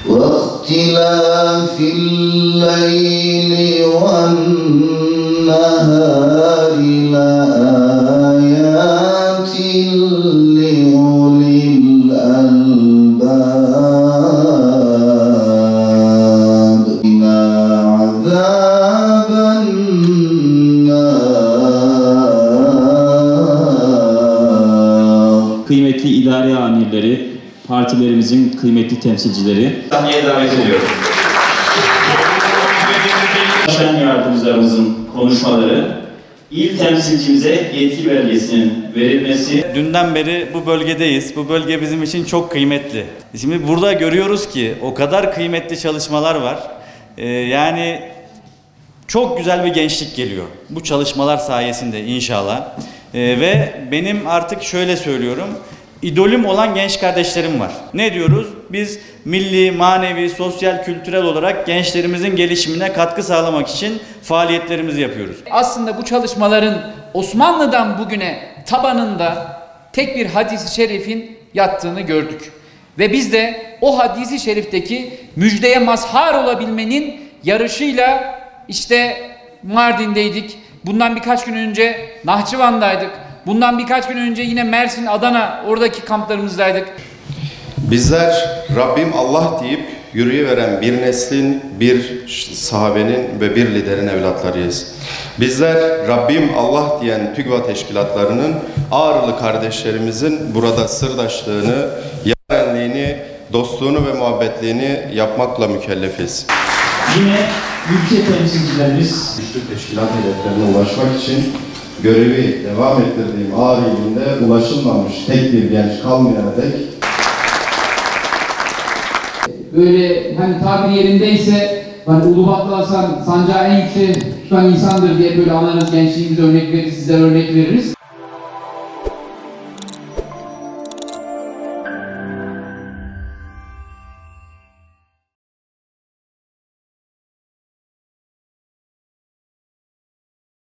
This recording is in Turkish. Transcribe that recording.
واختلاف الليل والنهار لآيات لأولي الألباب إلى عذاب النار. Kıymetli idare amirleri, partilerimizin kıymetli temsilcileri sahneye davet ediyorum. Başkan yardımcılarımızın konuşmaları, il temsilcimize yetki belgesinin verilmesi. Dünden beri bu bölgedeyiz. Bu bölge bizim için çok kıymetli. Şimdi burada görüyoruz ki o kadar kıymetli çalışmalar var. Yani çok güzel bir gençlik geliyor. Bu çalışmalar sayesinde inşallah. Ve benim artık şöyle söylüyorum. İdolüm olan genç kardeşlerim var. Ne diyoruz? Biz milli, manevi, sosyal, kültürel olarak gençlerimizin gelişimine katkı sağlamak için faaliyetlerimizi yapıyoruz. Aslında bu çalışmaların Osmanlı'dan bugüne tabanında tek bir hadis-i şerifin yattığını gördük. Ve biz de o hadis-i şerifteki müjdeye mazhar olabilmenin yarışıyla işte Mardin'deydik. Bundan birkaç gün önce Nahçıvan'daydık. Bundan birkaç gün önce yine Mersin, Adana oradaki kamplarımızdaydık. Bizler Rabbim Allah deyip yürüyeveren bir neslin, bir sahabenin ve bir liderin evlatlarıyız. Bizler Rabbim Allah diyen TÜGVA teşkilatlarının Ağrılı kardeşlerimizin burada sırdaşlığını, yarenliğini, dostluğunu ve muhabbetliğini yapmakla mükellefiz. Yine ülke temsilcilerimiz Güçlü teşkilat hedeflerine ulaşmak için görevi devam ettirdiğim Ağrı ilinde ulaşılmamış tek bir genç kalmayana dek Böyle hani tabiri yerindeyse hani Ulubatlı Hasan sancağı en yüksek tutan insandır diye böyle anarız, gençliğimize örnek veririz, sizlere örnek veririz.